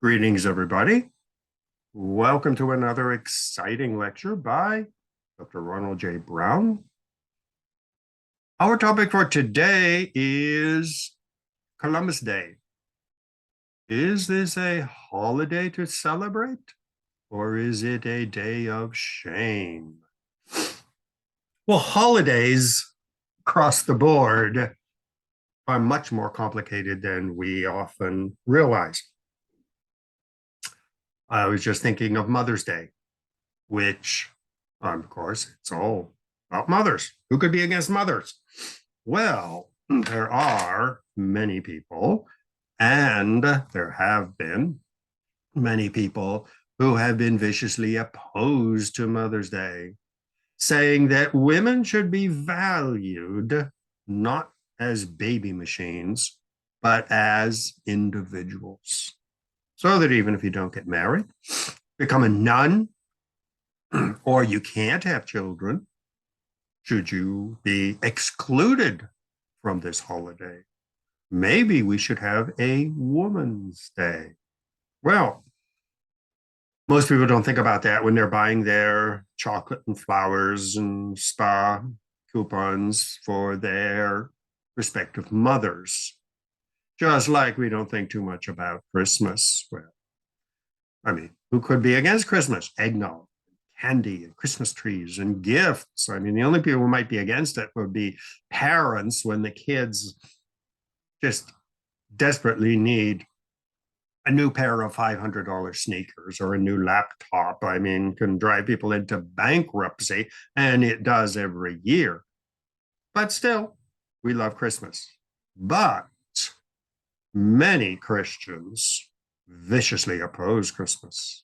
Greetings, everybody. Welcome to another exciting lecture by Dr. Ronald J. Brown. Our topic for today is Columbus Day. Is this a holiday to celebrate, or is it a day of shame? Well, holidays across the board are much more complicated than we often realize. I was just thinking of Mother's Day, which, of course, it's all about mothers. Who could be against mothers? Well, there are many people, and there have been many people who have been viciously opposed to Mother's Day, saying that women should be valued not as baby machines, but as individuals. So that even if you don't get married, become a nun, or you can't have children, should you be excluded from this holiday? Maybe we should have a Woman's Day. Well, most people don't think about that when they're buying their chocolate and flowers and spa coupons for their respective mothers. Just like we don't think too much about Christmas. Well, I mean, who could be against Christmas? Eggnog, candy, and Christmas trees and gifts. I mean, the only people who might be against it would be parents when the kids just desperately need a new pair of $500 sneakers or a new laptop. I mean, can drive people into bankruptcy, and it does every year. But still, we love Christmas. But many Christians viciously oppose Christmas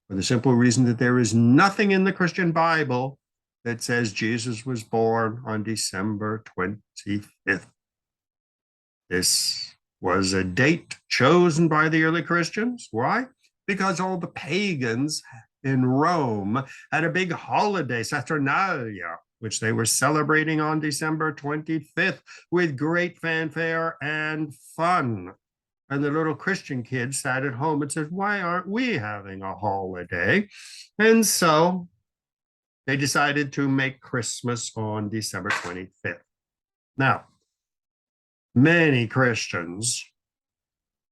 for the simple reason that there is nothing in the Christian Bible that says Jesus was born on December 25th. This was a date chosen by the early Christians. Why? Because all the pagans in Rome had a big holiday, Saturnalia, which they were celebrating on December 25th with great fanfare and fun. And the little Christian kids sat at home and said, why aren't we having a holiday? And so they decided to make Christmas on December 25th. Now, many Christians,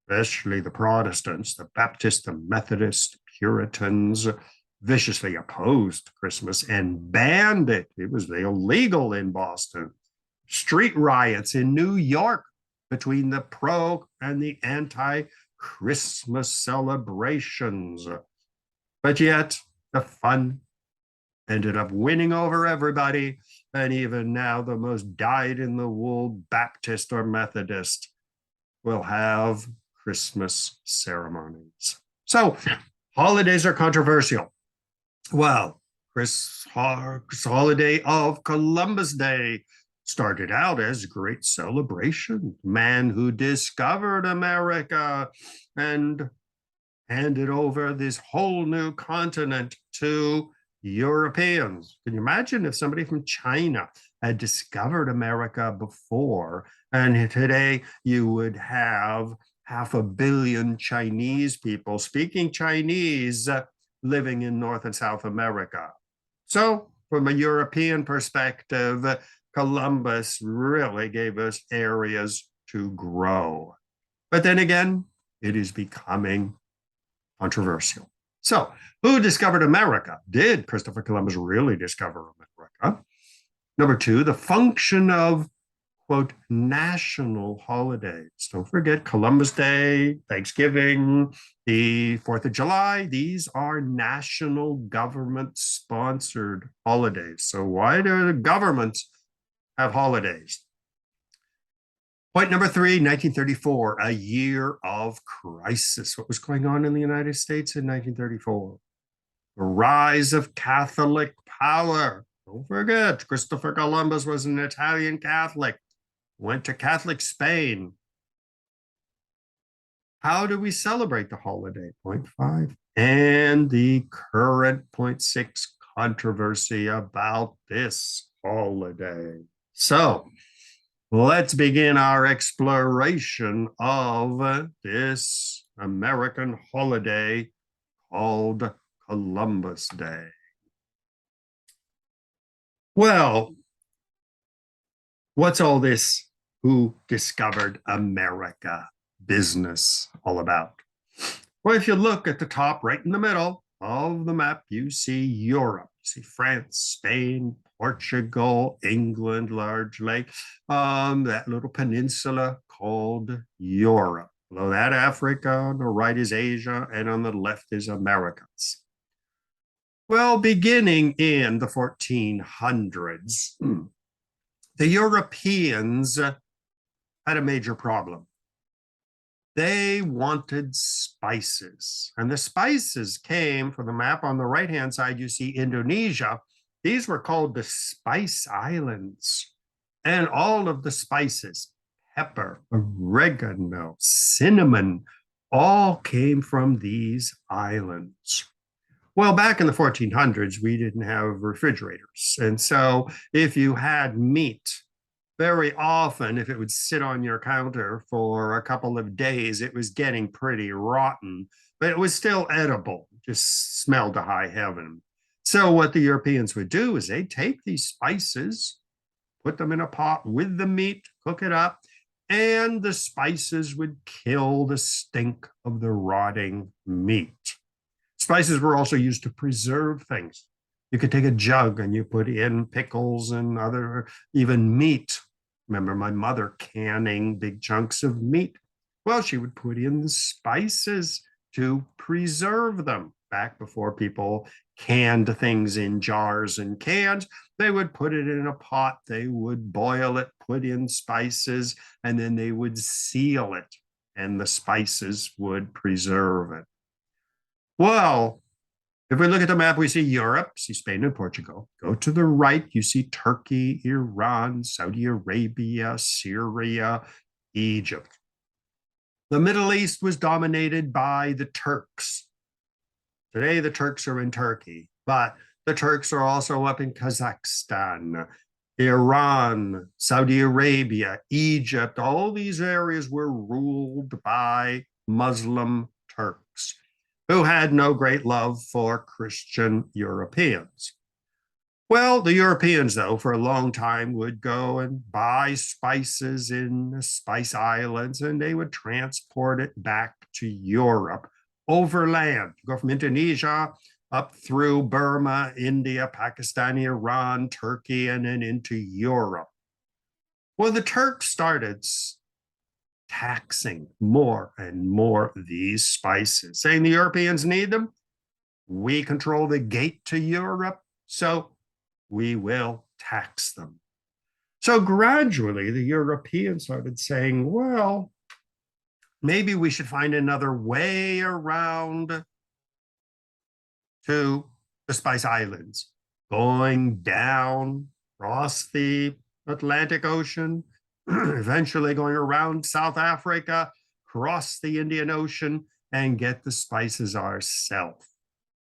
especially the Protestants, the Baptists, the Methodists, Puritans, viciously opposed Christmas and banned it. It was illegal in Boston. Street riots in New York between the pro and the anti-Christmas celebrations. But yet, the fun ended up winning over everybody. And even now, the most dyed-in-the-wool Baptist or Methodist will have Christmas ceremonies. So, holidays are controversial. Well, Chris holiday of Columbus Day started out as a great celebration. Man who discovered America and handed over this whole new continent to Europeans. Can you imagine if somebody from China had discovered America before, and today you would have 500 million Chinese people speaking Chinese living in North and South America. So from a European perspective, Columbus really gave us areas to grow. But then again, it is becoming controversial. So, who discovered America? Did Christopher Columbus really discover America? Number two, the function of, quote, national holidays. Don't forget Columbus Day, Thanksgiving, the 4th of July. These are national government-sponsored holidays. So why do the governments have holidays? Point number three, 1934, a year of crisis. What was going on in the United States in 1934? The rise of Catholic power. Don't forget, Christopher Columbus was an Italian Catholic, went to Catholic Spain. How do we celebrate the holiday? Point five. And the current point six, controversy about this holiday. So, let's begin our exploration of this American holiday called Columbus Day. Well, what's all this who discovered America business all about? Well, if you look at the top right in the middle of the map, you see Europe. You see France, Spain, Portugal, England, largely, that little peninsula called Europe. Below that, Africa, on the right is Asia, and on the left is Americas. Well, beginning in the 1400s, the Europeans had a major problem. They wanted spices, and the spices came from the map on the right-hand side. You see Indonesia. These were called the Spice Islands, and all of the spices, pepper, oregano, cinnamon, all came from these islands. Well, back in the 1400s, we didn't have refrigerators. And so if you had meat, very often, if it would sit on your counter for a couple of days, it was getting pretty rotten, but it was still edible, just smelled to high heaven. So what the Europeans would do is they'd take these spices, put them in a pot with the meat, cook it up, and the spices would kill the stink of the rotting meat. Spices were also used to preserve things. You could take a jug and you put in pickles and other, even meat. Remember my mother canning big chunks of meat. Well, she would put in the spices to preserve them. Back before people canned things in jars and cans, they would put it in a pot, they would boil it, put in spices, and then they would seal it, and the spices would preserve it. Well, if we look at the map, we see Europe, see Spain and Portugal. Go to the right, you see Turkey, Iran, Saudi Arabia, Syria, Egypt. The Middle East was dominated by the Turks. Today, the Turks are in Turkey, but the Turks are also up in Kazakhstan, Iran, Saudi Arabia, Egypt. All these areas were ruled by Muslim Turks who had no great love for Christian Europeans. Well, the Europeans, though, for a long time would go and buy spices in the Spice Islands, and they would transport it back to Europe overland, go from Indonesia up through Burma, India, Pakistan, Iran, Turkey, and then into Europe. Well, the Turks started taxing more and more these spices, saying the Europeans need them. We control the gate to Europe, so we will tax them. So gradually, the Europeans started saying, well, maybe we should find another way around to the Spice Islands, going down across the Atlantic Ocean, eventually going around South Africa, cross the Indian Ocean, and get the spices ourselves.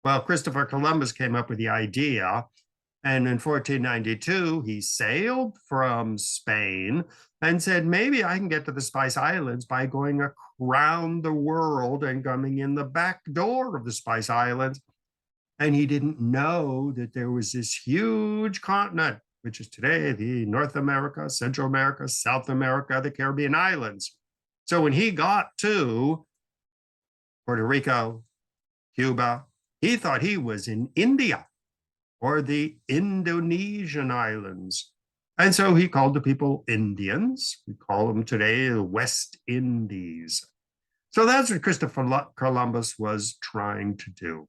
Well, Christopher Columbus came up with the idea, and in 1492, he sailed from Spain and said, maybe I can get to the Spice Islands by going around the world and coming in the back door of the Spice Islands. And he didn't know that there was this huge continent, which is today the North America, Central America, South America, the Caribbean islands. So when he got to Puerto Rico, Cuba, he thought he was in India or the Indonesian islands. And so he called the people Indians. We call them today the West Indies. So that's what Christopher Columbus was trying to do.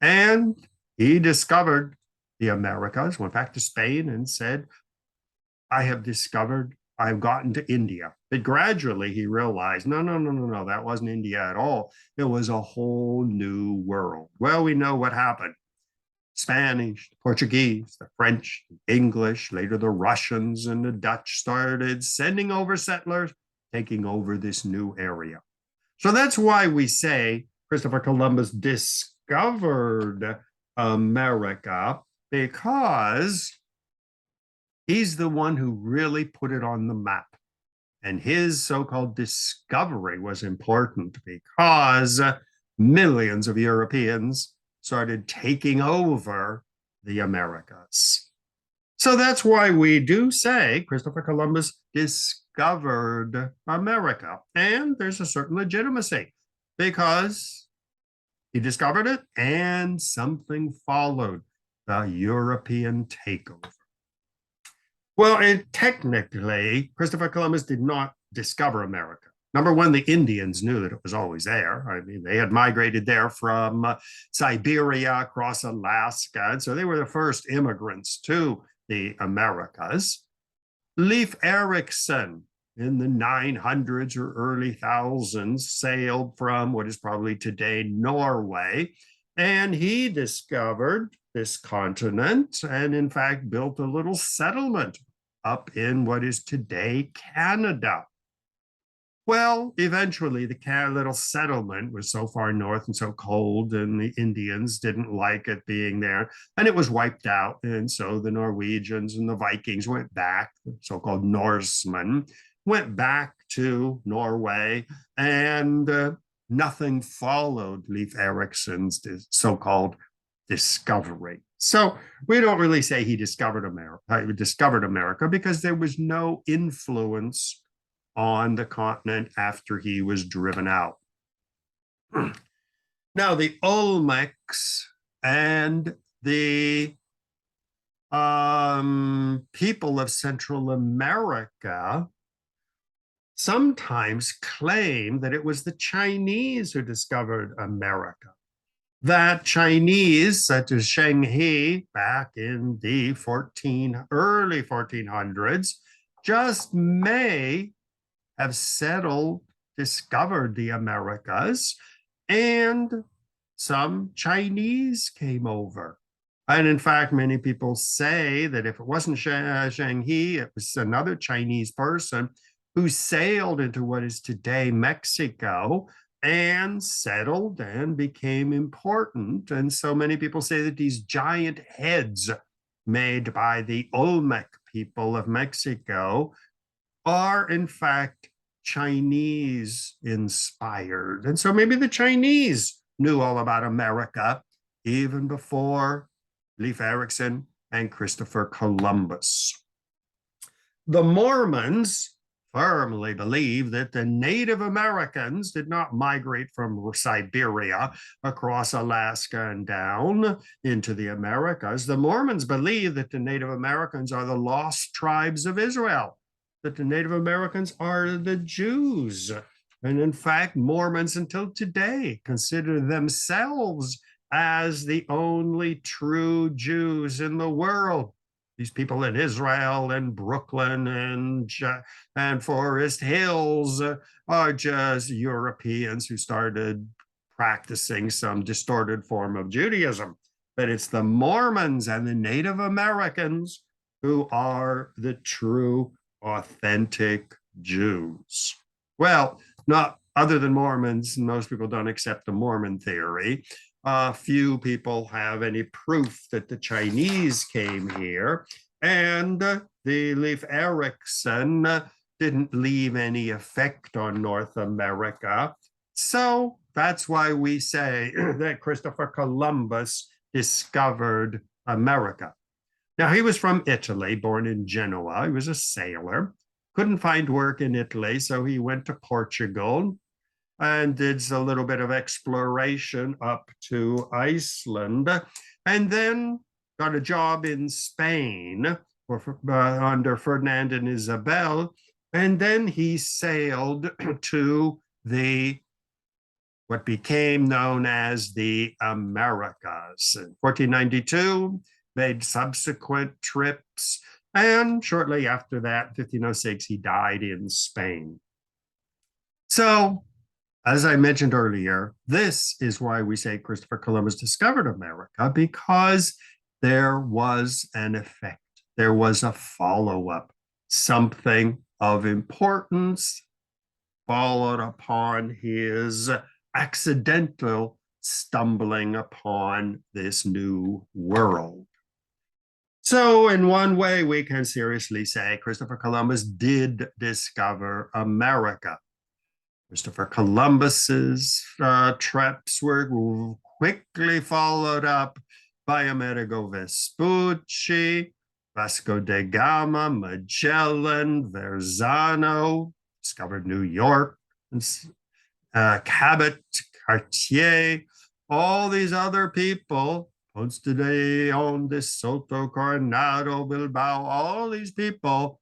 And he discovered the Americas, went back to Spain and said, I have discovered, I've gotten to India. But gradually he realized, no, that wasn't India at all. It was a whole new world. Well, we know what happened. Spanish, Portuguese, the French, the English, later the Russians and the Dutch started sending over settlers, taking over this new area. So that's why we say Christopher Columbus discovered America, because he's the one who really put it on the map. And his so-called discovery was important because millions of Europeans started taking over the Americas. So that's why we do say Christopher Columbus discovered America. And there's a certain legitimacy because he discovered it and something followed, the European takeover. Well, and technically, Christopher Columbus did not discover America. Number one, the Indians knew that it was always there. I mean, they had migrated there from Siberia across Alaska. And so they were the first immigrants to the Americas. Leif Erikson in the 900s or early thousands sailed from what is probably today Norway, and he discovered this continent and in fact built a little settlement up in what is today Canada. Well, eventually the little settlement was so far north and so cold, and the Indians didn't like it being there, and it was wiped out. And so the Norwegians and the Vikings went back, the so-called Norsemen, went back to Norway, and nothing followed Leif Erikson's so-called discovery. So we don't really say he discovered America because there was no influence on the continent after he was driven out. Now, the Olmecs and the people of Central America sometimes claim that it was the Chinese who discovered America. That Chinese, such as Zheng He, back in the early 1400s, just may have discovered the Americas, and some Chinese came over. And in fact, many people say that if it wasn't Zheng He, it was another Chinese person who sailed into what is today Mexico and settled and became important. And so many people say that these giant heads made by the Olmec people of Mexico are in fact Chinese inspired. And so maybe the Chinese knew all about America even before Leif Erikson and Christopher Columbus. The Mormons firmly believe that the Native Americans did not migrate from Siberia across Alaska and down into the Americas. The Mormons believe that the Native Americans are the lost tribes of Israel, that the Native Americans are the Jews. And in fact, Mormons until today consider themselves as the only true Jews in the world. These people in Israel and Brooklyn and Forest Hills are just Europeans who started practicing some distorted form of Judaism. But it's the Mormons and the Native Americans who are the true, authentic Jews. Well, not other than Mormons, most people don't accept the Mormon theory. Few people have any proof that the Chinese came here, and the Leif Erikson didn't leave any effect on North America. So that's why we say that Christopher Columbus discovered America. Now, he was from Italy, born in Genoa. He was a sailor, couldn't find work in Italy, so he went to Portugal and did a little bit of exploration up to Iceland, and then got a job in Spain under Ferdinand and Isabel. And then he sailed to what became known as the Americas. In 1492, made subsequent trips, and shortly after that, 1506, he died in Spain. So, as I mentioned earlier, this is why we say Christopher Columbus discovered America, because there was an effect. There was a follow-up. Something of importance followed upon his accidental stumbling upon this new world. So, in one way, we can seriously say Christopher Columbus did discover America. Christopher Columbus's trips were quickly followed up by Amerigo Vespucci, Vasco da Gama, Magellan, Verrazano, discovered New York, Cabot, Cartier, all these other people, Ponce de Leon, de Soto, Coronado, Bilbao, all these people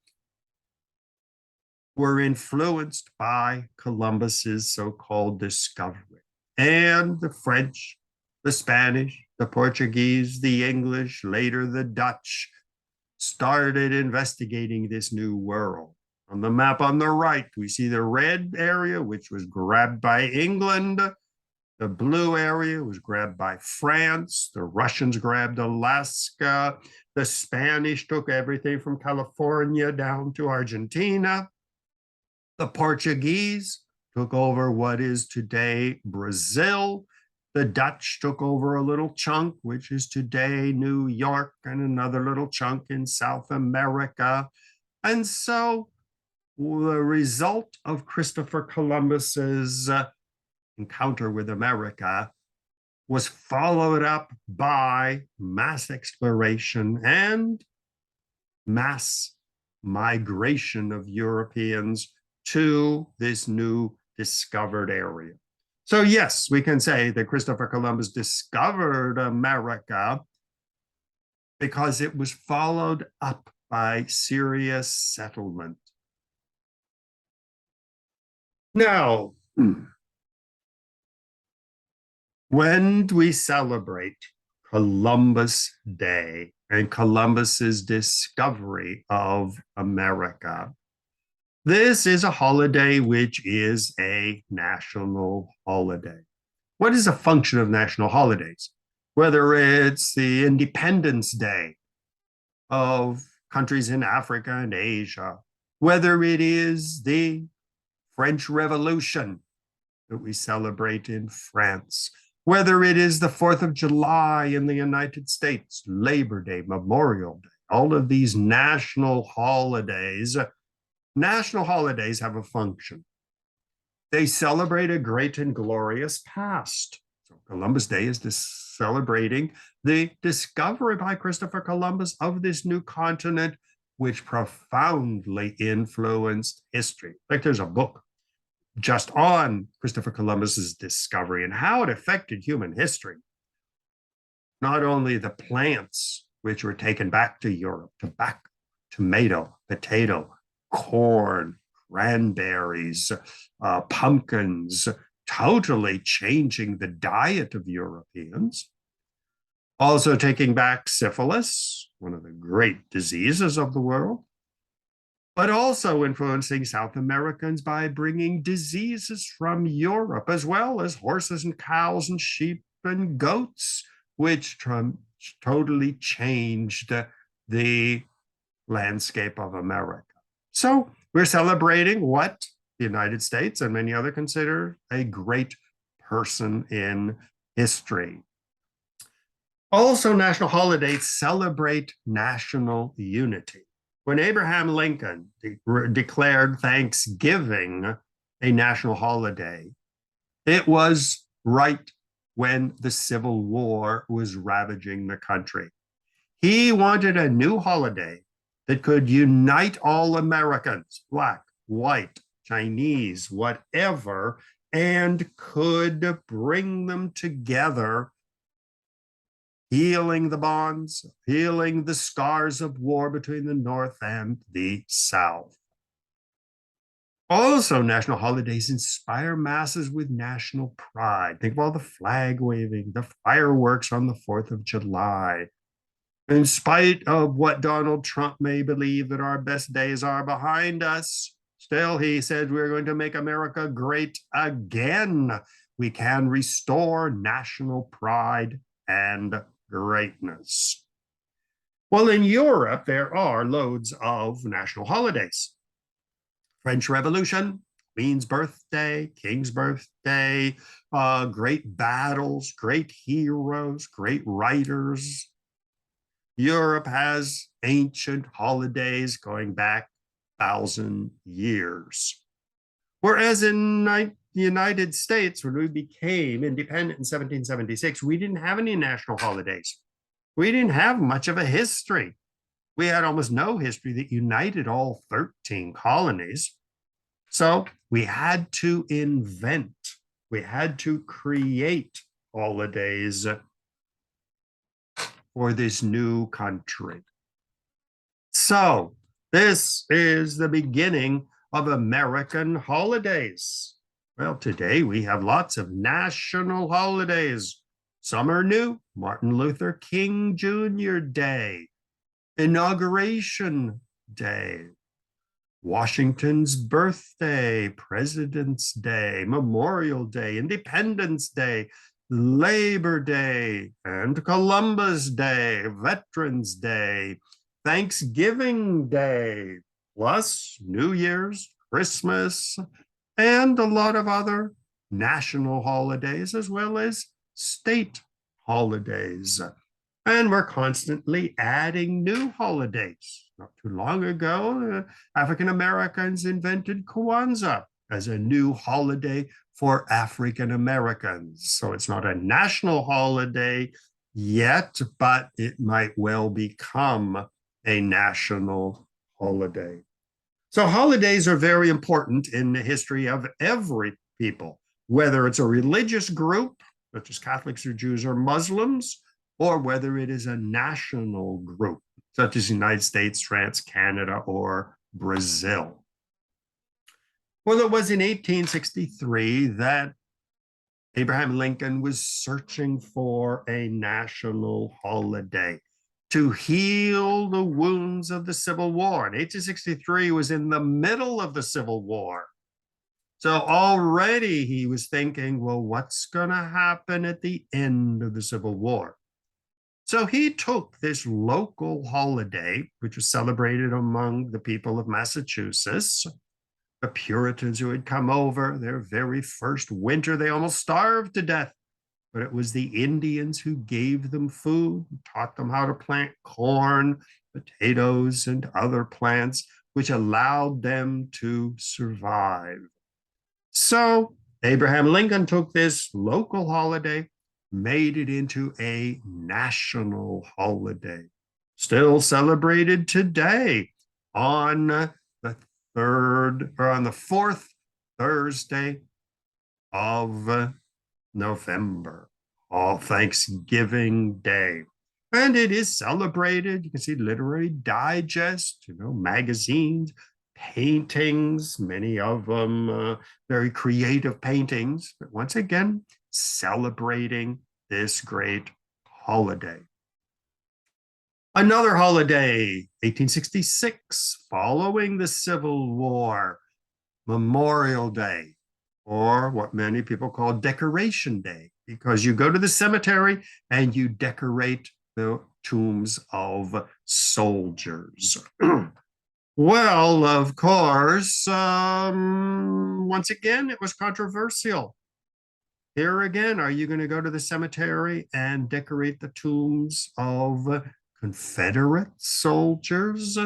were influenced by Columbus's so-called discovery. And the French, the Spanish, the Portuguese, the English, later the Dutch, started investigating this new world. On the map on the right, we see the red area, which was grabbed by England. The blue area was grabbed by France. The Russians grabbed Alaska. The Spanish took everything from California down to Argentina. The Portuguese took over what is today Brazil. The Dutch took over a little chunk, which is today New York, and another little chunk in South America. And so the result of Christopher Columbus's encounter with America was followed up by mass exploration and mass migration of Europeans to this new discovered area. So yes, we can say that Christopher Columbus discovered America because it was followed up by serious settlement. Now, when we celebrate Columbus Day and Columbus's discovery of America, this is a holiday which is a national holiday. What is a function of national holidays? Whether it's the Independence Day of countries in Africa and Asia, whether it is the French Revolution that we celebrate in France, whether it is the 4th of July in the United States, Labor Day, Memorial Day, all of these national holidays have a function. They celebrate a great and glorious past. So Columbus Day is celebrating the discovery by Christopher Columbus of this new continent, which profoundly influenced history. Like there's a book just on Christopher Columbus's discovery and how it affected human history. Not only the plants which were taken back to Europe, tobacco, tomato, potato, corn, cranberries, pumpkins, totally changing the diet of Europeans. Also taking back syphilis, one of the great diseases of the world, but also influencing South Americans by bringing diseases from Europe, as well as horses and cows and sheep and goats, which totally changed the landscape of America. So we're celebrating what the United States and many others consider a great person in history. Also, national holidays celebrate national unity. When Abraham Lincoln declared Thanksgiving a national holiday, it was right when the Civil War was ravaging the country. He wanted a new holiday that could unite all Americans, Black, white, Chinese, whatever, and could bring them together, healing the bonds, healing the scars of war between the North and the South. Also, national holidays inspire masses with national pride. Think of all the flag waving, the fireworks on the 4th of July. In spite of what Donald Trump may believe that our best days are behind us, still he said we're going to make America great again. We can restore national pride and greatness. Well, in Europe, there are loads of national holidays. French Revolution, Queen's birthday, King's birthday, great battles, great heroes, great writers. Europe has ancient holidays going back 1,000 years. Whereas in the United States, when we became independent in 1776, we didn't have any national holidays. We didn't have much of a history. We had almost no history that united all 13 colonies. So we had to invent, we had to create holidays for this new country. So this is the beginning of American holidays. Well, today we have lots of national holidays. Some are new: Martin Luther King Jr. Day, Inauguration Day, Washington's birthday, President's Day, Memorial Day, Independence Day, Labor Day, and Columbus Day, Veterans Day, Thanksgiving Day, plus New Year's, Christmas, and a lot of other national holidays, as well as state holidays. And we're constantly adding new holidays. Not too long ago, African Americans invented Kwanzaa as a new holiday for African Americans. So it's not a national holiday yet, but it might well become a national holiday. So holidays are very important in the history of every people, whether it's a religious group, such as Catholics or Jews or Muslims, or whether it is a national group, such as the United States, France, Canada, or Brazil. Well, it was in 1863 that Abraham Lincoln was searching for a national holiday to heal the wounds of the Civil War. And 1863 was in the middle of the Civil War. So already he was thinking, well, what's going to happen at the end of the Civil War? So he took this local holiday, which was celebrated among the people of Massachusetts, the Puritans who had come over their very first winter. They almost starved to death, but it was the Indians who gave them food, taught them how to plant corn, potatoes, and other plants, which allowed them to survive. So Abraham Lincoln took this local holiday, made it into a national holiday, still celebrated today on the fourth Thursday of November, all Thanksgiving Day. And it is celebrated. You can see Literary Digest, magazines, paintings, many of them very creative paintings, but once again, celebrating this great holiday. Another holiday, 1866, following the Civil War, Memorial Day, or what many people call Decoration Day, because you go to the cemetery and you decorate the tombs of soldiers. Well, of course, once again, it was controversial. Here again, are you going to go to the cemetery and decorate the tombs of Confederate soldiers?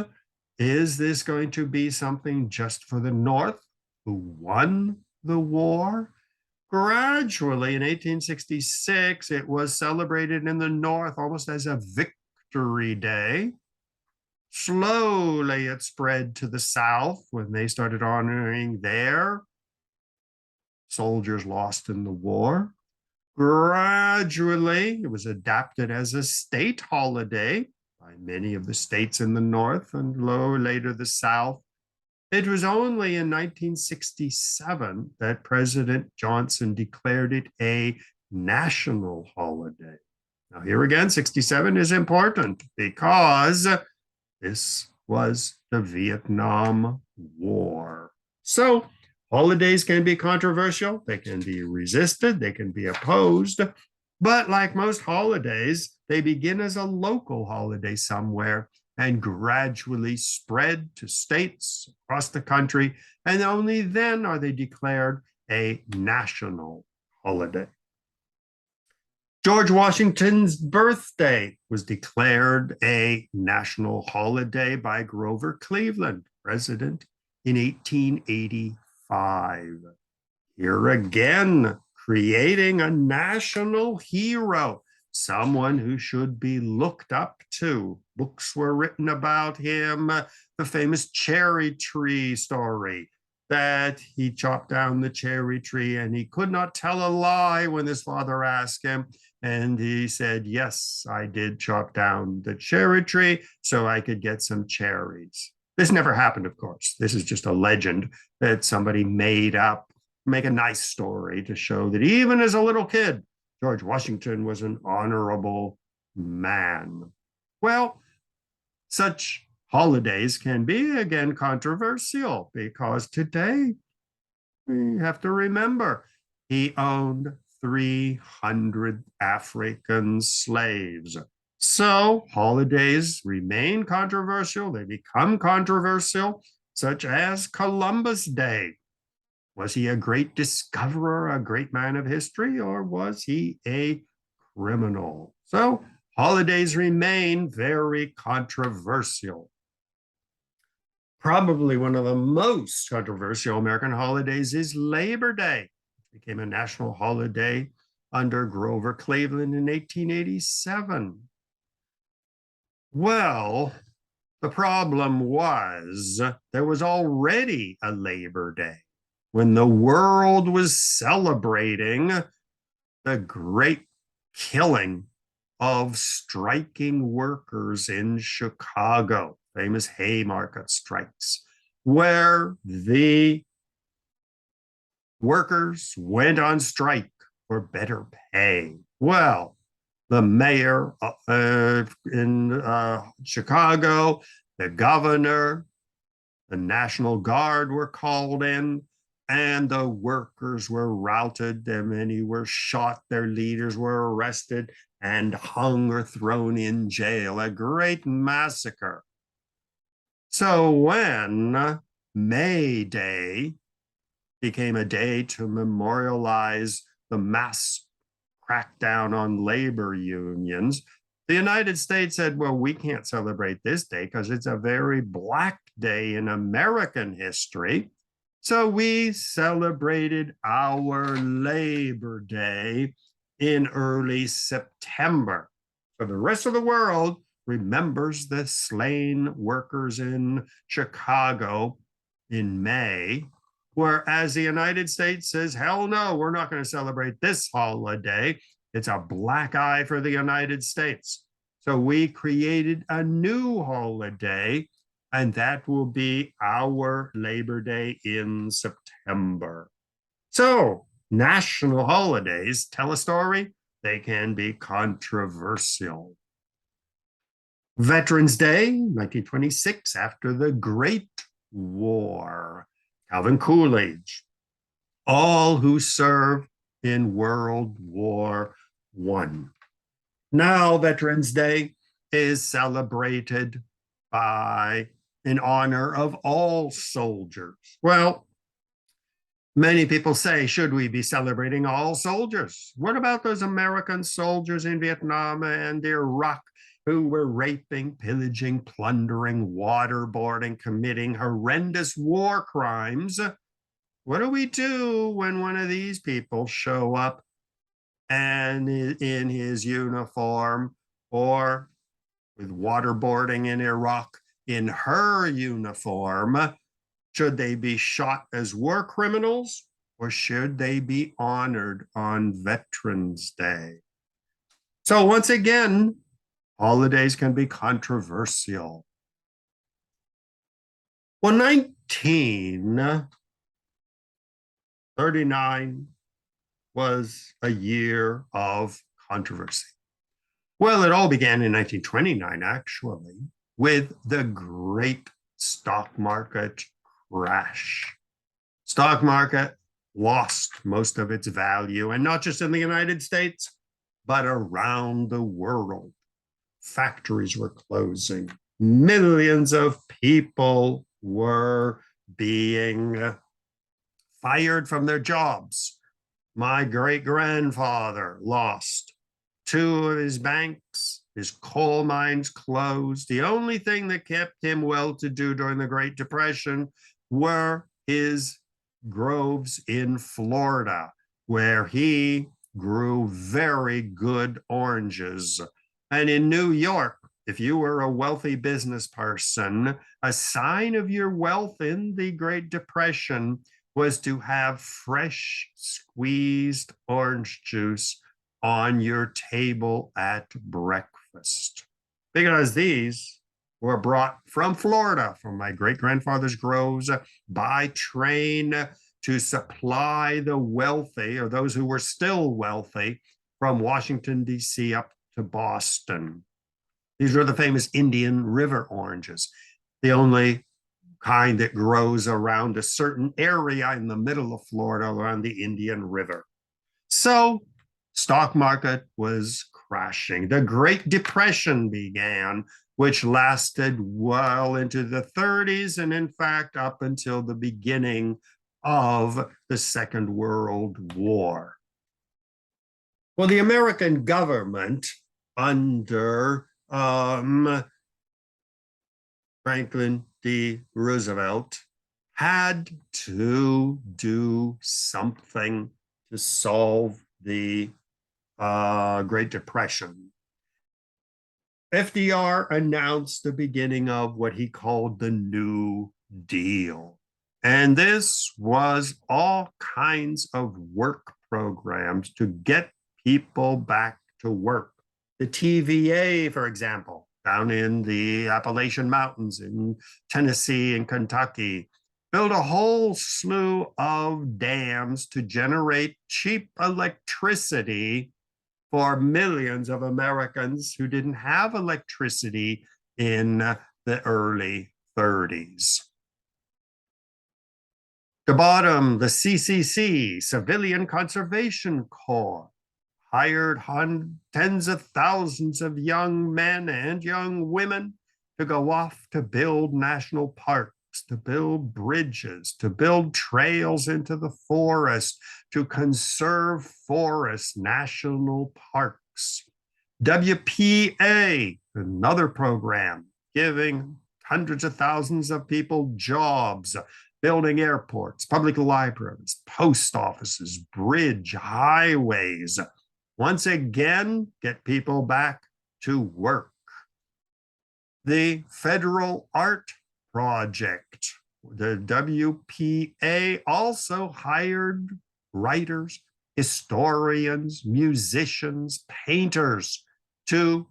Is this going to be something just for the North who won the war? Gradually, in 1866, it was celebrated in the North almost as a victory day. Slowly, it spread to the South when they started honoring their soldiers lost in the war. Gradually, it was adopted as a state holiday by many of the states in the North and later the South. It was only in 1967 that President Johnson declared it a national holiday. Now, here again, 67 is important because this was the Vietnam War. So holidays can be controversial, they can be resisted, they can be opposed, but like most holidays, they begin as a local holiday somewhere and gradually spread to states across the country, and only then are they declared a national holiday. George Washington's birthday was declared a national holiday by Grover Cleveland, president, in 1885. Here again, creating a national hero, someone who should be looked up to. Books were written about him, the famous cherry tree story, that he chopped down the cherry tree and he could not tell a lie when his father asked him. And he said, yes, I did chop down the cherry tree so I could get some cherries. This never happened, of course. This is just a legend that somebody made up, make a nice story to show that even as a little kid, George Washington was an honorable man. Well, such holidays can be, again, controversial because today we have to remember he owned 300 African slaves. So holidays remain controversial. They become controversial, such as Columbus Day. Was he a great discoverer, a great man of history, or was he a criminal? So holidays remain very controversial. Probably one of the most controversial American holidays is Labor Day. It became a national holiday under Grover Cleveland in 1887. Well, the problem was there was already a Labor Day when the world was celebrating the great killing of striking workers in Chicago, famous Haymarket strikes, where the workers went on strike for better pay. Well, the mayor in Chicago, the governor, the National Guard were called in, and the workers were routed. Many were shot. Their leaders were arrested and hung or thrown in jail. A great massacre. So when May Day became a day to memorialize the mass crackdown on labor unions, the United States said, well, we can't celebrate this day because it's a very black day in American history. So we celebrated our Labor Day in early September. So the rest of the world remembers the slain workers in Chicago in May, whereas the United States says, hell no, we're not going to celebrate this holiday. It's a black eye for the United States. So we created a new holiday, and that will be our Labor Day in September. So national holidays tell a story. They can be controversial. Veterans Day, 1926, after the Great War. Calvin Coolidge, all who served in World War I. Now, Veterans Day is celebrated in honor of all soldiers. Well, many people say, should we be celebrating all soldiers? What about those American soldiers in Vietnam and Iraq who were raping, pillaging, plundering, waterboarding, committing horrendous war crimes? What do we do when one of these people show up and in his uniform, or with waterboarding in Iraq in her uniform? Should they be shot as war criminals, or should they be honored on Veterans Day? So once again, holidays can be controversial. Well, 1939 was a year of controversy. Well, it all began in 1929, actually, with the great stock market crash. Stock market lost most of its value, and not just in the United States, but around the world. Factories were closing. Millions of people were being fired from their jobs. My great-grandfather lost two of his banks, his coal mines closed. The only thing that kept him well-to-do during the Great Depression were his groves in Florida, where he grew very good oranges. And in New York, if you were a wealthy business person, a sign of your wealth in the Great Depression was to have fresh squeezed orange juice on your table at breakfast, because these were brought from Florida, from my great-grandfather's groves, by train to supply the wealthy, or those who were still wealthy, from Washington, D.C. up to Boston. These are the famous Indian River oranges, the only kind that grows around a certain area in the middle of Florida around the Indian River. So stock market was crashing. The Great Depression began, which lasted well into the 30s, and in fact, up until the beginning of the Second World War. Well, the American government under Franklin D. Roosevelt had to do something to solve the Great Depression. FDR announced the beginning of what he called the New Deal. And this was all kinds of work programs to get people back to work. The TVA, for example, down in the Appalachian Mountains in Tennessee and Kentucky, built a whole slew of dams to generate cheap electricity for millions of Americans who didn't have electricity in the early 30s. The bottom, the CCC, Civilian Conservation Corps, hired tens of thousands of young men and young women to go off to build national parks, to build bridges, to build trails into the forest, to conserve forests, national parks. WPA, another program, giving hundreds of thousands of people jobs, building airports, public libraries, post offices, bridge, highways. Once again, get people back to work. The Federal Art Project, the WPA, also hired writers, historians, musicians, painters to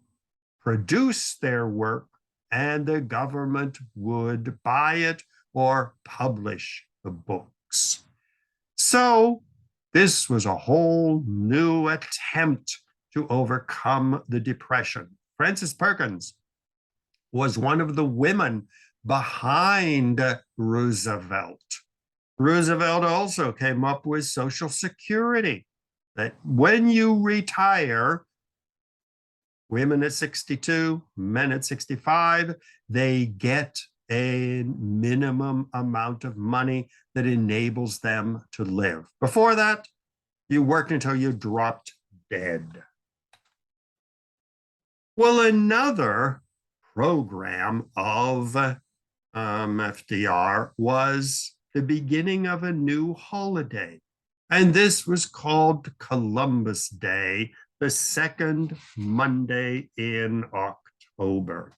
produce their work, and the government would buy it or publish the books. So this was a whole new attempt to overcome the Depression. Frances Perkins was one of the women behind Roosevelt. Roosevelt also came up with Social Security, that when you retire, women at 62, men at 65, they get a minimum amount of money that enables them to live. Before that, you worked until you dropped dead. Well, another program of FDR was the beginning of a new holiday. And this was called Columbus Day, the second Monday in October.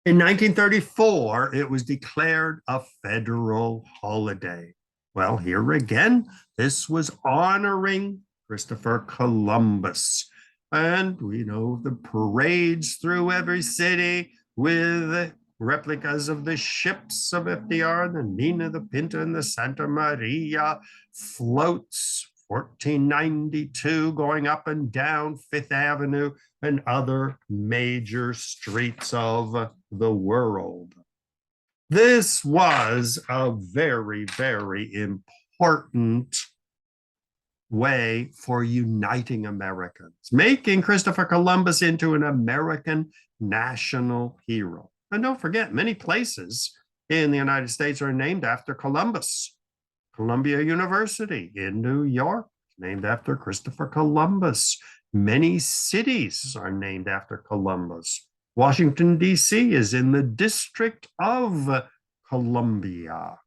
In 1934, it was declared a federal holiday. Well, here again, this was honoring Christopher Columbus. And we know the parades through every city with replicas of the ships of FDR, the Nina, the Pinta, and the Santa Maria, floats 1492 going up and down Fifth Avenue and other major streets of the world. This was a very, very important way for uniting Americans, making Christopher Columbus into an American national hero. And don't forget, many places in the United States are named after Columbus. Columbia University in New York, named after Christopher Columbus. Many cities are named after Columbus. Washington, D.C. is in the District of Columbia.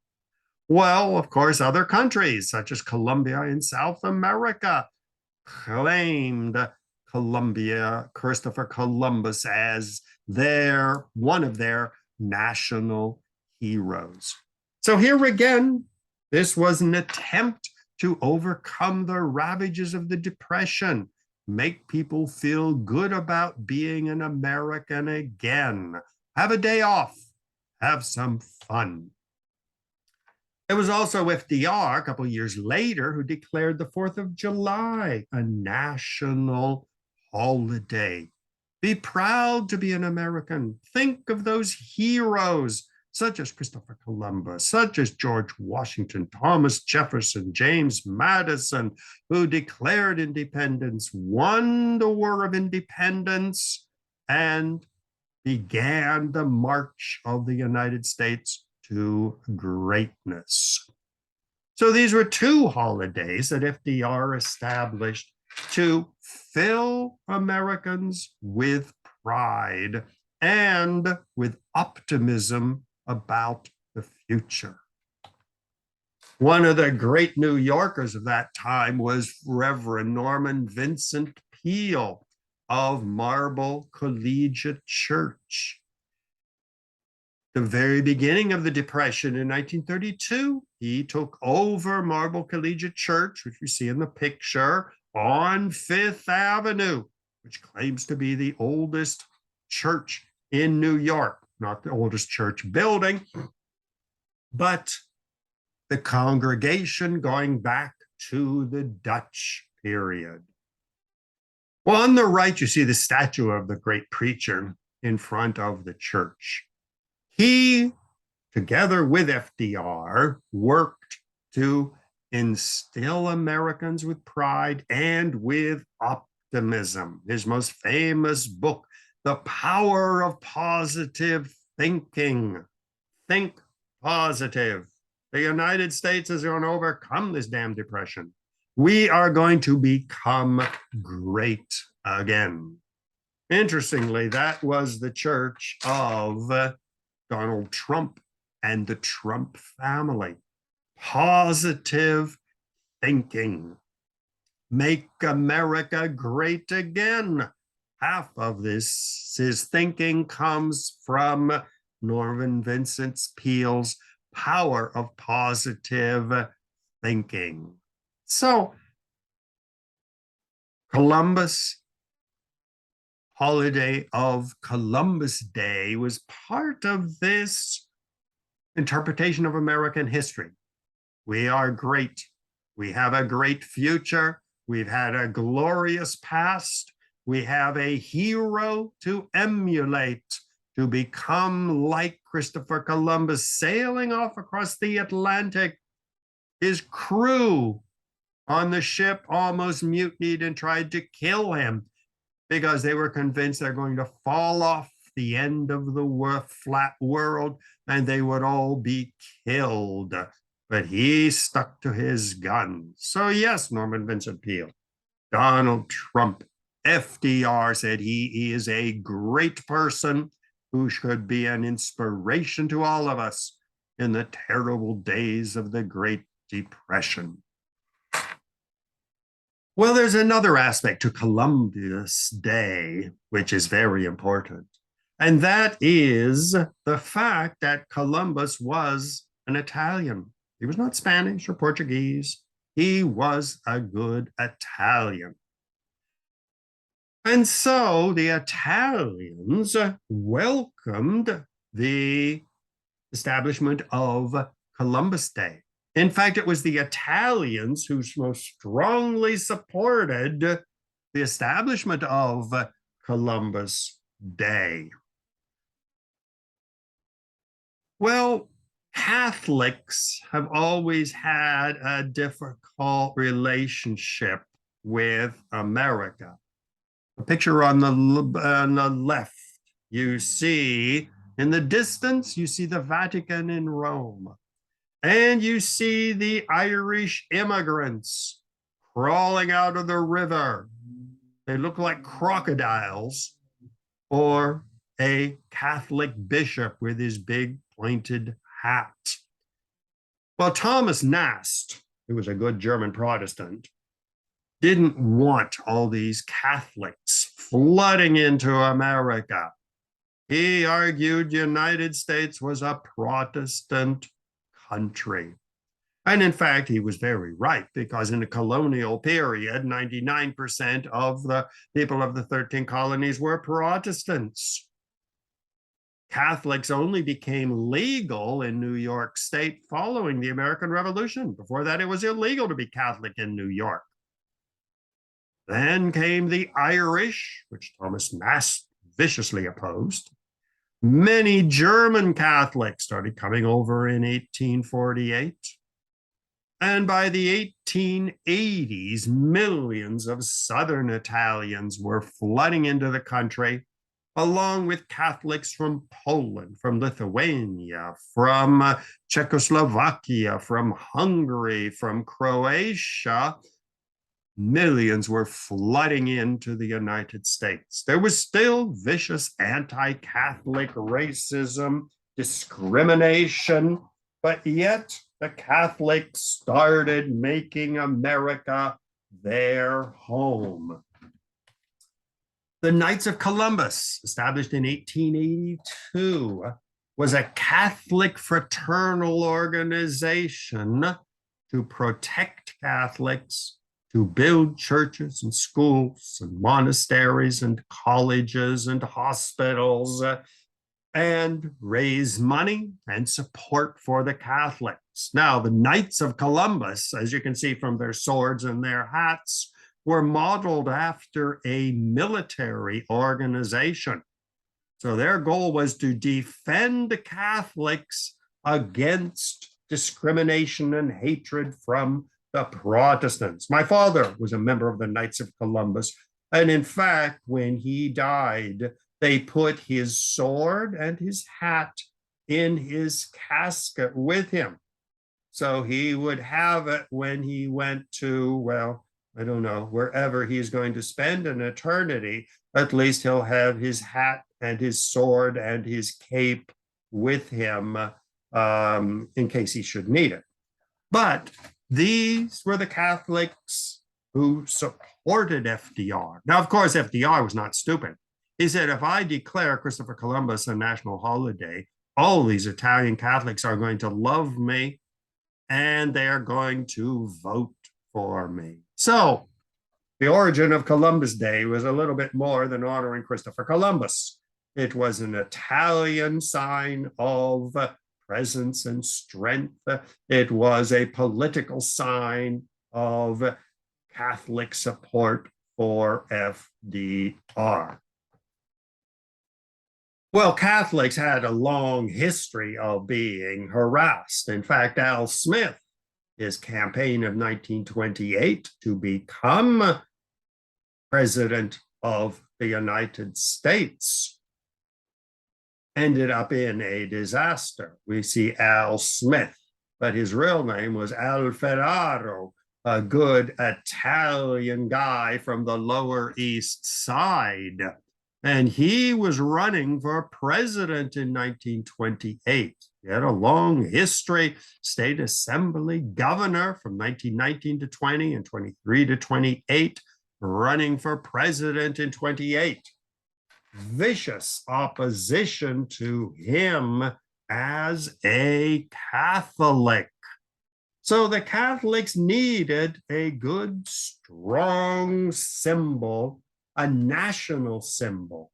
Well, of course, other countries, such as Colombia in South America, claimed Christopher Columbus as one of their national heroes. So here again, this was an attempt to overcome the ravages of the Depression, make people feel good about being an American again, have a day off, have some fun. It was also FDR a couple years later who declared the 4th of July a national holiday. Be proud to be an American. Think of those heroes such as Christopher Columbus, such as George Washington, Thomas Jefferson, James Madison, who declared independence, won the War of Independence, and began the march of the United States to greatness. So these were two holidays that FDR established to fill Americans with pride and with optimism about the future. One of the great New Yorkers of that time was Reverend Norman Vincent Peale of Marble Collegiate Church. The very beginning of the Depression in 1932, he took over Marble Collegiate Church, which you see in the picture, on Fifth Avenue, which claims to be the oldest church in New York. Not the oldest church building, but the congregation going back to the Dutch period. Well, on the right, you see the statue of the great preacher in front of the church. He, together with FDR, worked to instill Americans with pride and with optimism. His most famous book, The Power of Positive Thinking. Think positive. The United States is going to overcome this damn depression. We are going to become great again. Interestingly, that was the church of Donald Trump and the Trump family. Positive thinking. Make America great again. Half of his thinking comes from Norman Vincent Peale's Power of Positive Thinking. So, Columbus, holiday of Columbus Day, was part of this interpretation of American history. We are great. We have a great future. We've had a glorious past. We have a hero to emulate, to become like Christopher Columbus, sailing off across the Atlantic. His crew on the ship almost mutinied and tried to kill him because they were convinced they're going to fall off the end of the flat world and they would all be killed. But he stuck to his guns. So yes, Norman Vincent Peale, Donald Trump, FDR said he is a great person who should be an inspiration to all of us in the terrible days of the Great Depression. Well, there's another aspect to Columbus Day, which is very important. And that is the fact that Columbus was an Italian. He was not Spanish or Portuguese. He was a good Italian. And so the Italians welcomed the establishment of Columbus Day. In fact, it was the Italians who most strongly supported the establishment of Columbus Day. Well, Catholics have always had a difficult relationship with America. The picture on the left, you see, in the distance, you see the Vatican in Rome. And you see the Irish immigrants crawling out of the river. They look like crocodiles or a Catholic bishop with his big pointed hat. Well, Thomas Nast, who was a good German Protestant, didn't want all these Catholics flooding into America. He argued the United States was a Protestant country. And in fact, he was very right, because in the colonial period, 99% of the people of the 13 colonies were Protestants. Catholics only became legal in New York State following the American Revolution. Before that, it was illegal to be Catholic in New York. Then came the Irish, which Thomas Nast viciously opposed. Many German Catholics started coming over in 1848. And by the 1880s, millions of Southern Italians were flooding into the country, along with Catholics from Poland, from Lithuania, from Czechoslovakia, from Hungary, from Croatia. Millions were flooding into the United States. There was still vicious anti-Catholic racism, discrimination, but yet the Catholics started making America their home. The Knights of Columbus, established in 1882, was a Catholic fraternal organization to protect Catholics, to build churches and schools and monasteries and colleges and hospitals, and raise money and support for the Catholics. Now, the Knights of Columbus, as you can see from their swords and their hats, were modeled after a military organization. So their goal was to defend the Catholics against discrimination and hatred from the Protestants. My father was a member of the Knights of Columbus, and in fact, when he died, they put his sword and his hat in his casket with him. So he would have it when he went to, well, I don't know, wherever he's going to spend an eternity. At least he'll have his hat and his sword and his cape with him in case he should need it. But these were the Catholics who supported FDR. Now, of course, FDR was not stupid. He said, if I declare Christopher Columbus a national holiday, all these Italian Catholics are going to love me and they're going to vote for me. So the origin of Columbus Day was a little bit more than honoring Christopher Columbus. It was an Italian sign of presence and strength. It was a political sign of Catholic support for FDR. Well, Catholics had a long history of being harassed. In fact, Al Smith, his campaign of 1928 to become president of the United States, ended up in a disaster. We see Al Smith, but his real name was Al Ferraro, a good Italian guy from the Lower East Side. And he was running for president in 1928. He had a long history, state assembly governor from 1919 to 20 and 23 to 28, running for president in 28. Vicious opposition to him as a Catholic. So the Catholics needed a good, strong symbol, a national symbol,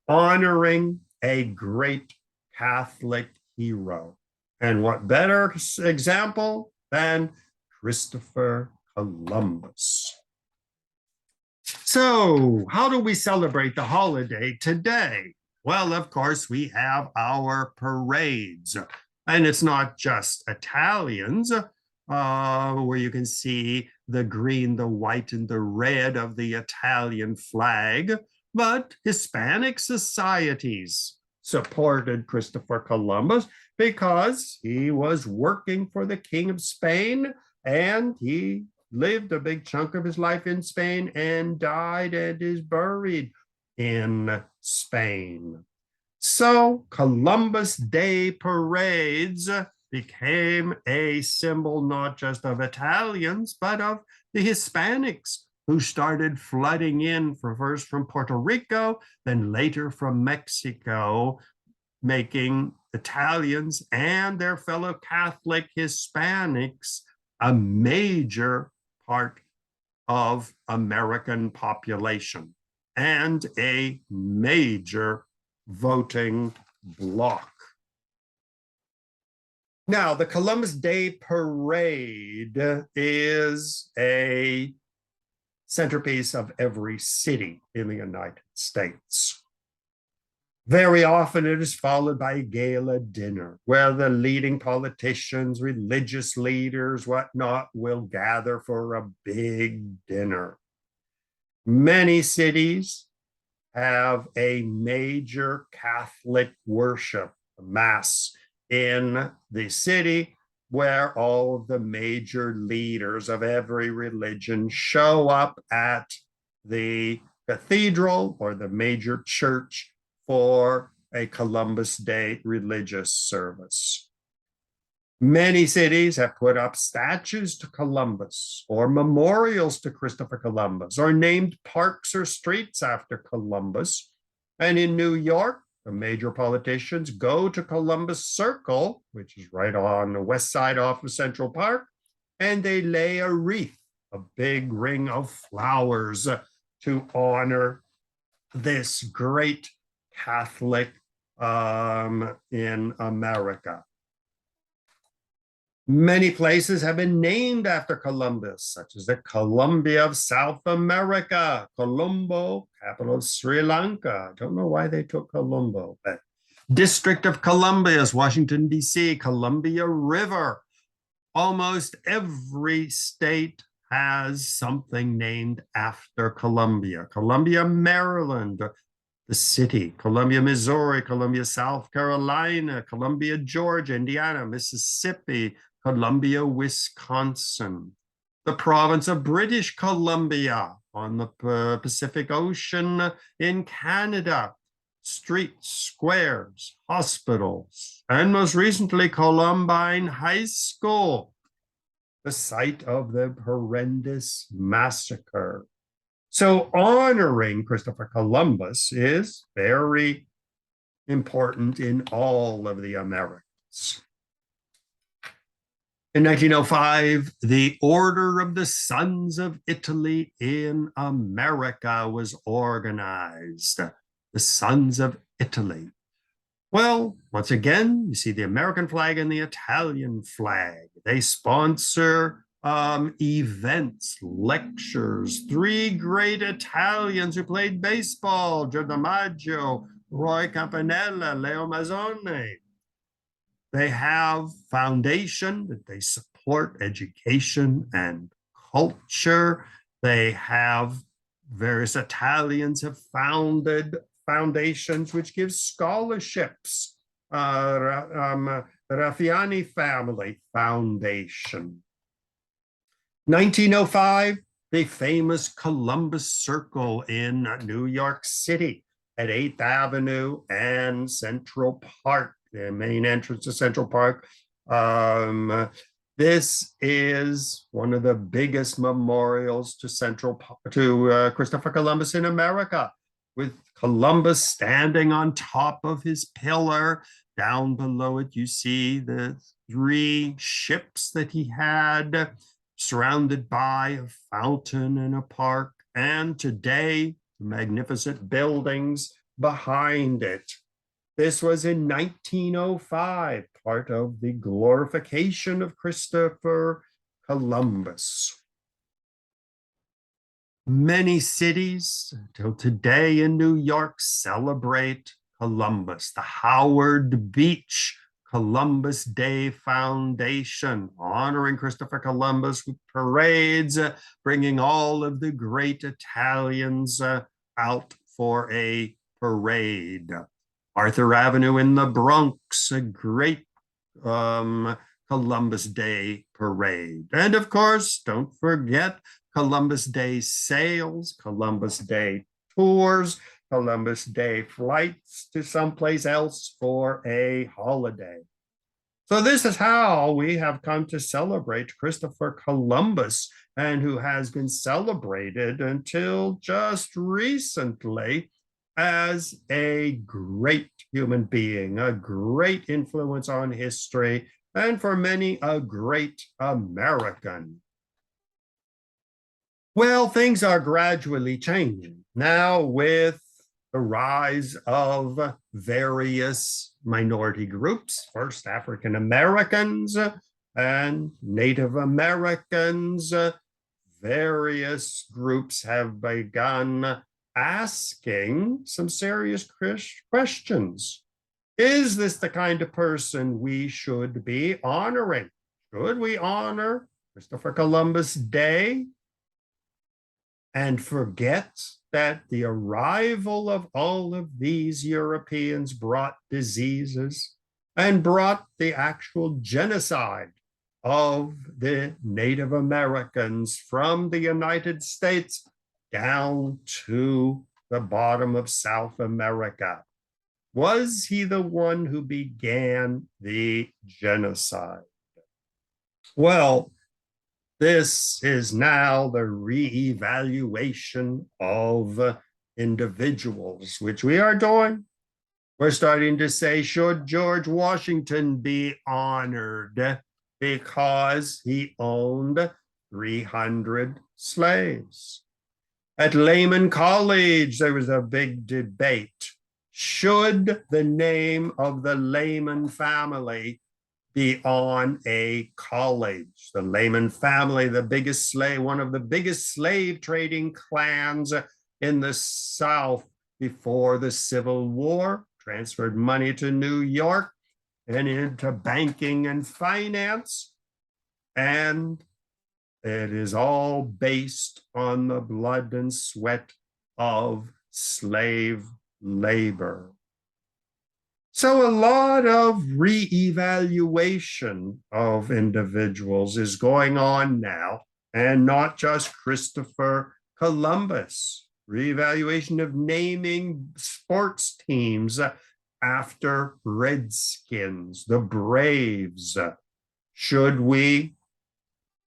honoring a great Catholic hero. And what better example than Christopher Columbus? So, how do we celebrate the holiday today? Well, of course, we have our parades. And it's not just Italians, where you can see the green, the white, and the red of the Italian flag, but Hispanic societies supported Christopher Columbus because he was working for the King of Spain and he lived a big chunk of his life in Spain and died and is buried in Spain. So Columbus Day parades became a symbol not just of Italians, but of the Hispanics who started flooding in first from Puerto Rico, then later from Mexico, making Italians and their fellow Catholic Hispanics a major part of American population and a major voting bloc. Now, the Columbus Day Parade is a centerpiece of every city in the United States. Very often it is followed by a gala dinner where the leading politicians, religious leaders, whatnot, will gather for a big dinner. Many cities have a major Catholic worship, mass in the city, where all of the major leaders of every religion show up at the cathedral or the major church for a Columbus Day religious service. Many cities have put up statues to Columbus or memorials to Christopher Columbus or named parks or streets after Columbus. And in New York, the major politicians go to Columbus Circle, which is right on the west side off of Central Park, and they lay a wreath, a big ring of flowers to honor this great Catholic in America. Many places have been named after Columbus, such as the Columbia of South America, Colombo, capital of Sri Lanka. I don't know why they took Colombo, but District of Columbia is Washington, D.C., Columbia River. Almost every state has something named after Columbia. Columbia, Maryland, the city, Columbia, Missouri, Columbia, South Carolina, Columbia, Georgia, Indiana, Mississippi, Columbia, Wisconsin, the province of British Columbia on the Pacific Ocean in Canada, streets, squares, hospitals, and most recently, Columbine High School, the site of the horrendous massacre. So honoring Christopher Columbus is very important in all of the Americas. In 1905, the Order of the Sons of Italy in America was organized. The Sons of Italy. Well, once again, you see the American flag and the Italian flag. They sponsor events, lectures. Three great Italians who played baseball, Joe DiMaggio, Roy Campanella, Leo Mazzone. They have foundation that they support education and culture. They have various Italians have founded foundations which give scholarships. Raffiani Family Foundation. 1905, the famous Columbus Circle in New York City at 8th Avenue and Central Park, the main entrance to Central Park. This is one of the biggest memorials to Christopher Columbus in America, with Columbus standing on top of his pillar. Down below it, you see the three ships that he had, surrounded by a fountain and a park, and today, the magnificent buildings behind it. This was in 1905, part of the glorification of Christopher Columbus. Many cities till today in New York celebrate Columbus. The Howard Beach Columbus Day Foundation, honoring Christopher Columbus with parades, bringing all of the great Italians out for a parade. Arthur Avenue in the Bronx, a great Columbus Day parade. And of course, don't forget Columbus Day sales, Columbus Day tours, Columbus Day flights to someplace else for a holiday. So this is how we have come to celebrate Christopher Columbus, and who has been celebrated until just recently as a great human being, a great influence on history, and for many, a great American. Well, things are gradually changing now with the rise of various minority groups, first African Americans and Native Americans. Various groups have begun asking some serious questions. Is this the kind of person we should be honoring? Should we honor Christopher Columbus Day and forget that the arrival of all of these Europeans brought diseases and brought the actual genocide of the Native Americans from the United States down to the bottom of South America? Was he the one who began the genocide? Well, this is now the reevaluation of individuals, which we are doing. We're starting to say, should George Washington be honored because he owned 300 slaves? At Lehman College, there was a big debate. Should the name of the Lehman family be on a college? The Lehman family, the biggest slave, one of the biggest slave trading clans in the South before the Civil War, transferred money to New York and into banking and finance. And it is all based on the blood and sweat of slave labor. So a lot of reevaluation of individuals is going on now, and not just Christopher Columbus. Reevaluation of naming sports teams after Redskins, the Braves. Should we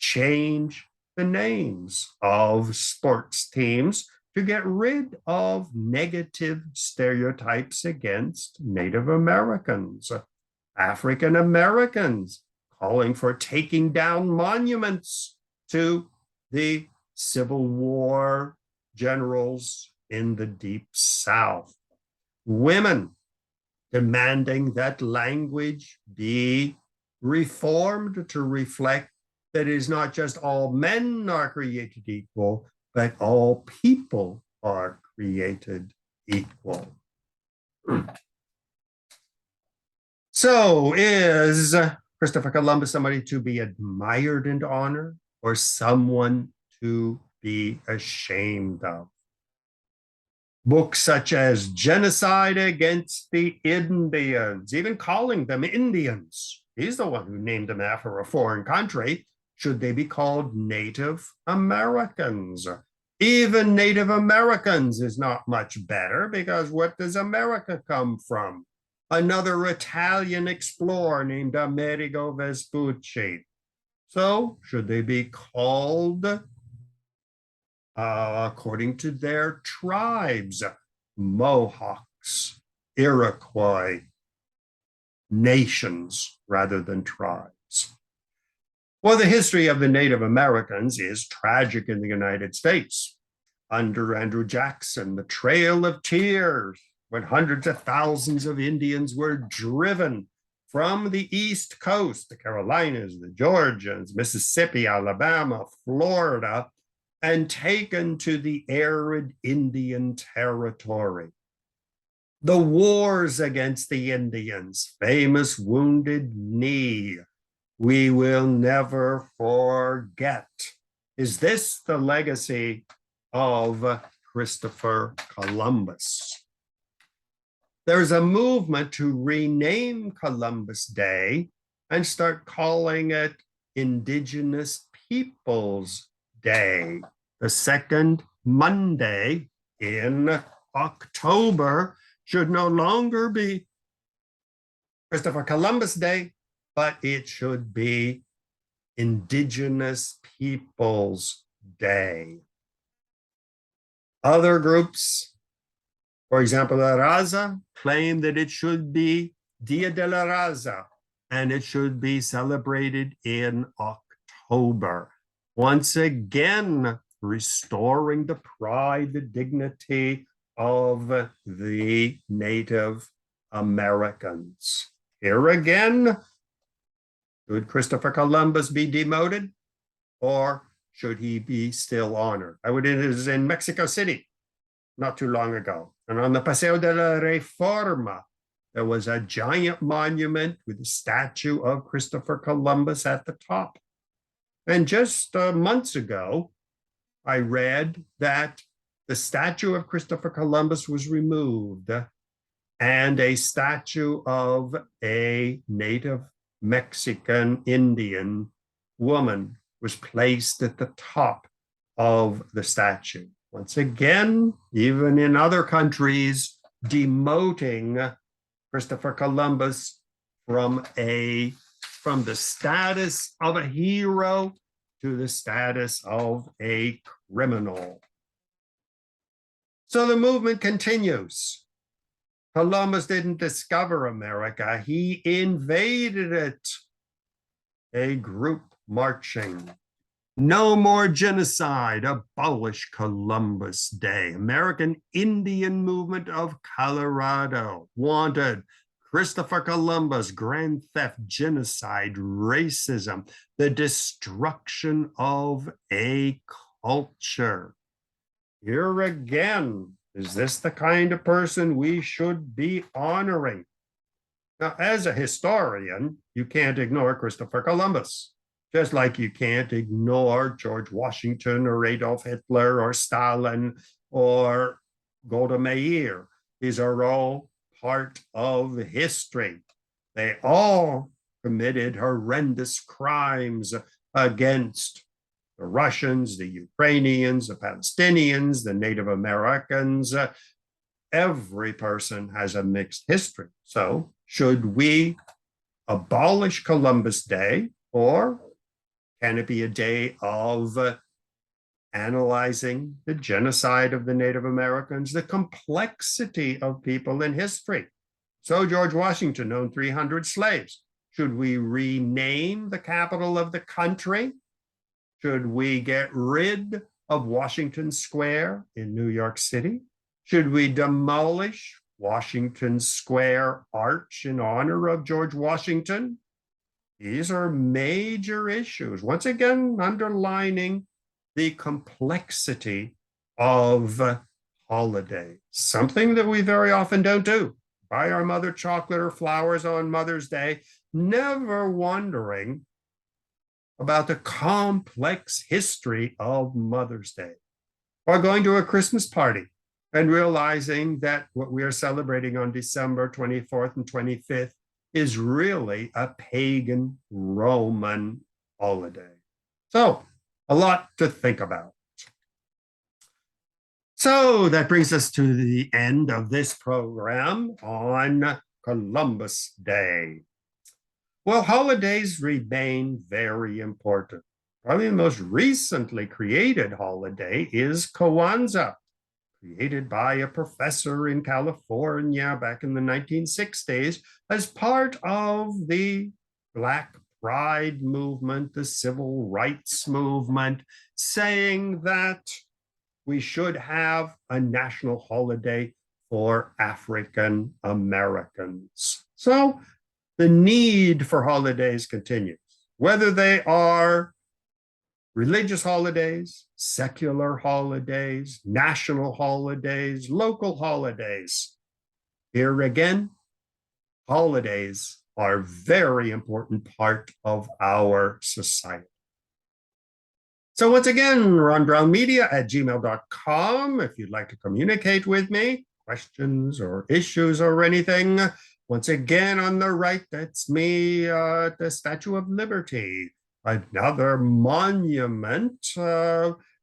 change the names of sports teams to get rid of negative stereotypes against Native Americans, African Americans, calling for taking down monuments to the Civil War generals in the Deep South, women demanding that language be reformed to reflect that it is not just all men are created equal, but all people are created equal. So is Christopher Columbus somebody to be admired and honored, or someone to be ashamed of? Books such as Genocide Against the Indians, even calling them Indians. He's the one who named them after a foreign country. Should they be called Native Americans? Even Native Americans is not much better, because what does America come from? Another Italian explorer named Amerigo Vespucci. So should they be called according to their tribes, Mohawks, Iroquois, nations rather than tribes? Well, the history of the Native Americans is tragic in the United States. Under Andrew Jackson, the Trail of Tears, when hundreds of thousands of Indians were driven from the East Coast, the Carolinas, the Georgians, Mississippi, Alabama, Florida, and taken to the arid Indian Territory. The wars against the Indians, famous Wounded Knee, we will never forget. Is this the legacy of Christopher Columbus? There's a movement to rename Columbus Day and start calling it Indigenous Peoples Day. The second Monday in October should no longer be Christopher Columbus Day, but it should be Indigenous Peoples Day. Other groups, for example, La Raza, claim that it should be Dia de la Raza, and it should be celebrated in October. Once again, restoring the pride, the dignity of the Native Americans. Here again, should Christopher Columbus be demoted, or should he be still honored? I was in Mexico City not too long ago, and on the Paseo de la Reforma, there was a giant monument with a statue of Christopher Columbus at the top. And just months ago, I read that the statue of Christopher Columbus was removed and a statue of a native Mexican Indian woman was placed at the top of the statue. Once again, even in other countries, demoting Christopher Columbus from the status of a hero to the status of a criminal. So the movement continues. Columbus didn't discover America, he invaded it. A group marching. No more genocide, abolish Columbus Day. American Indian Movement of Colorado wanted Christopher Columbus, grand theft, genocide, racism, the destruction of a culture. Here again, is this the kind of person we should be honoring? Now, as a historian, you can't ignore Christopher Columbus, just like you can't ignore George Washington or Adolf Hitler or Stalin or Golda Meir. These are all part of history. They all committed horrendous crimes against the Russians, the Ukrainians, the Palestinians, the Native Americans. Every person has a mixed history. So should we abolish Columbus Day, or can it be a day of analyzing the genocide of the Native Americans, the complexity of people in history? So George Washington owned 300 slaves. Should we rename the capital of the country? Should we get rid of Washington Square in New York City? Should we demolish Washington Square Arch in honor of George Washington? These are major issues, once again, underlining the complexity of holidays, something that we very often don't do. Buy our mother chocolate or flowers on Mother's Day, never wondering about the complex history of Mother's Day. Or going to a Christmas party and realizing that what we are celebrating on December 24th and 25th is really a pagan Roman holiday. So, a lot to think about. So that brings us to the end of this program on Columbus Day. Well, holidays remain very important. Probably the most recently created holiday is Kwanzaa, created by a professor in California back in the 1960s as part of the Black Pride movement, the civil rights movement, saying that we should have a national holiday for African Americans. So the need for holidays continues, whether they are religious holidays, secular holidays, national holidays, local holidays. Here again, holidays are a very important part of our society. So once again, ronbrownmedia@gmail.com. If you'd like to communicate with me, questions or issues or anything, Once again, on the right, that's me, the Statue of Liberty, another monument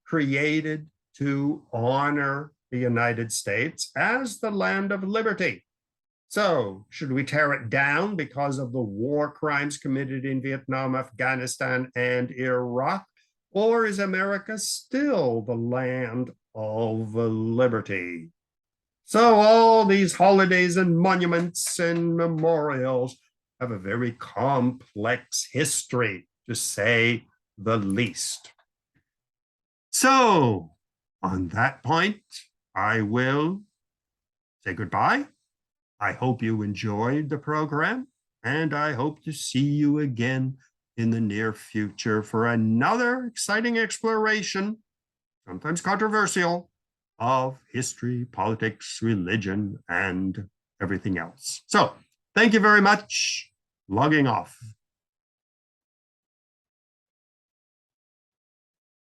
created to honor the United States as the land of liberty. So, should we tear it down because of the war crimes committed in Vietnam, Afghanistan, and Iraq? Or is America still the land of liberty? So, all these holidays and monuments and memorials have a very complex history, to say the least. So, on that point, I will say goodbye. I hope you enjoyed the program, and I hope to see you again in the near future for another exciting exploration, sometimes controversial, of history, politics, religion, and everything else. So, thank you very much. Logging off.